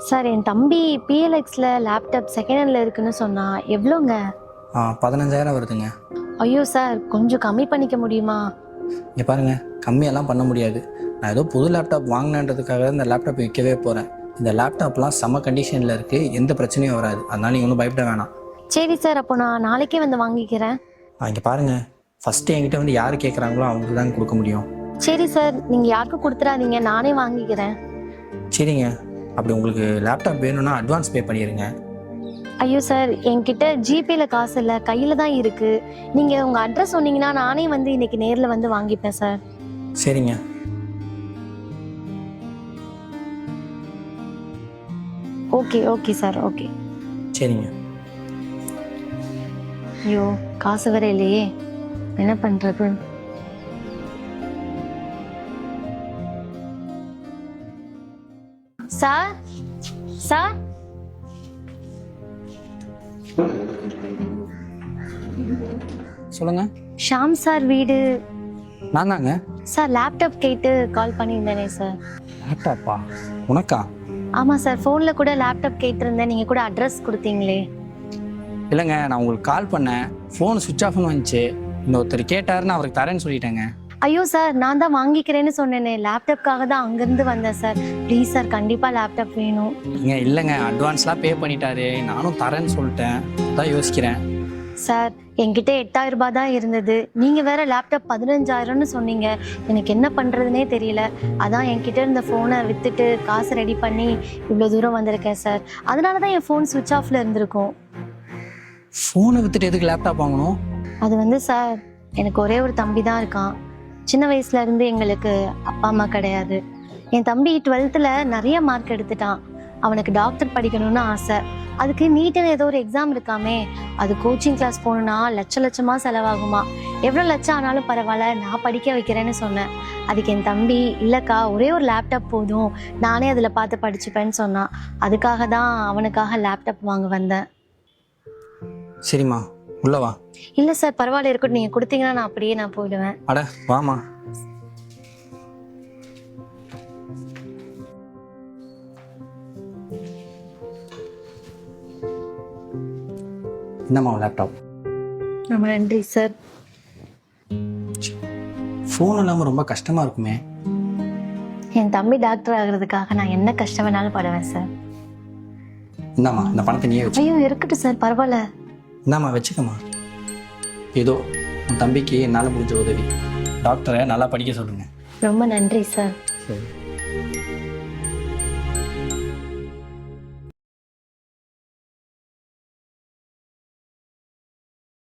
Sir என் தம்பி பிஎல்எக்ஸில் laptop second handle இருக்குன்னு சொன்னா எவ்வளோங்க? 15,000 வருதுங்க. ஐயோ சார், கொஞ்சம் கம்மி பண்ணிக்க முடியுமா? இங்கே பாருங்கள், கம்மியெல்லாம் பண்ண முடியாது. நான் ஏதோ புது லேப்டாப் வாங்கினேன்றதுக்காக இந்த லேப்டாப் விற்கவே போகிறேன். இந்த லேப்டாப்லாம் செம்ம கண்டிஷனில் இருக்குது, எந்த பிரச்சனையும் வராது. அதனால நீங்கள் ஒன்றும் பயப்பட வேணாம். சரி சார், அப்போ நான் நாளைக்கே வந்து வாங்கிக்கிறேன். இங்கே பாருங்கள், ஃபஸ்ட்டு என்கிட்ட வந்து யார் கேட்குறாங்களோ அவங்களுக்கு தான் கொடுக்க முடியும். சரி சார், நீங்கள் யாருக்கும் கொடுத்துடாதீங்க, நானே வாங்கிக்கிறேன். சரிங்க, அப்படி உங்களுக்கு லேப்டாப் வேணும்னா அட்வான்ஸ் பே பண்ணிடுங்க. ஐயோ சார், என்கிட்ட ஜிபேல காசு இல்லை, கையில் தான் இருக்குது. நீங்கள் உங்கள் அட்ரஸ் சொன்னீங்கன்னா நானே வந்து இன்னைக்கு நேரில் வந்து வாங்கிப்பேன் சார். சரிங்க. Okay sir, okay. சரிங்க. ஐயோ, காசு வேற இல்லையே, என்ன பண்ணுறது? சார் சார் சொல்லுங்க. ஷாம் சார் வீடு. நான் தாங்க. சார் லேப்டாப் கேட்டு கால் பண்ணியிருந்தேனே சார். லேப்டாப்பா? உனக்கா? ஆமாம் சார், ஃபோனில் கூட லேப்டாப் கேட்டிருந்தேன், நீங்கள் கூட அட்ரஸ் கொடுத்தீங்களே. இல்லைங்க, நான் உங்களுக்கு கால் பண்ணேன், ஃபோன் சுவிட்ச் ஆஃப்னு வந்துச்சு. இன்னொருத்தர் கேட்டாருன்னு அவருக்கு தரேன்னு சொல்லிட்டேங்க. ஐயோ சார், நான் தான் வாங்கிக்கிறேன்னு சொன்னேனே, லேப்டாப்காக தான் அங்கேருந்து வந்தேன் சார். ப்ளீஸ் சார், கண்டிப்பாக லேப்டாப் வேணும். இல்லைங்க, அட்வான்ஸ்லாம் பே பண்ணிட்டாரு, நானும் தரேன்னு சொல்லிட்டேன், தான் யோசிக்கிறேன். சார், என்கிட்ட 8,000 ரூபாய் தான் இருந்தது, நீங்கள் வேற லேப்டாப் 15,000ன்னு சொன்னீங்க. எனக்கு என்ன பண்ணுறதுனே தெரியல. அதான் என்கிட்ட இருந்த ஃபோனை விற்றுட்டு காசு ரெடி பண்ணி இவ்வளோ தூரம் வந்திருக்கேன் சார். அதனால தான் என் ஃபோன் சுவிட்ச் ஆஃபில் இருந்திருக்கும். ஃபோனை விற்றுட்டு எதுக்கு லேப்டாப் வாங்கணும்? அது வந்து சார், எனக்கு ஒரே ஒரு தம்பி தான் இருக்கான். சின்ன வயசுலேருந்து எங்களுக்கு அப்பா அம்மா கிடையாது. என் தம்பி 12th நிறைய மார்க் எடுத்துட்டான். அவனுக்கு டாக்டர் படிக்கணும்னு ஆசை. அதுக்கு நீட்டுன்னு ஏதோ ஒரு எக்ஸாம் இருக்காமே, அது கோச்சிங் கிளாஸ் போகணுன்னா லட்சமாக செலவாகுமா. எவ்வளோ லட்சம் ஆனாலும் பரவாயில்ல, நான் படிக்க வைக்கிறேன்னு சொன்னேன். அதுக்கு என் தம்பி, இல்லைக்கா ஒரே ஒரு லேப்டாப் போதும், நானே அதில் பார்த்து படிச்சுப்பேன்னு சொன்னான். அதுக்காக தான் அவனுக்காக லேப்டாப் வாங்க வந்தேன். சரிம்மா, உள்ள வா. இல்லை சார், பரவாயில்ல இருக்கட்டும், நீங்கள் கொடுத்தீங்கன்னா நான் அப்படியே போயிடுவேன். அட வாமா. என்னம்மா லேப்டாப்? ரொம்ப நன்றி சார். ஃபோன் இல்லாமல் ரொம்ப கஷ்டமாக இருக்குமே. என் தம்பி டாக்டர் ஆகிறதுக்காக நான் என்ன கஷ்டம் வேணாலும் படுவேன் சார். இந்தாம்மா, இந்த பணத்தை நீயே வச்சு. ஐயோ இருக்கட்டும் சார், பரவாயில்ல. இந்தாம்மா வச்சுக்கம்மா. ஏதோ உன் தம்பிக்கு என்னால் முடிஞ்ச உதவி. டாக்டரை நல்லா படிக்க சொல்லுங்கள். ரொம்ப நன்றி சார். சரி.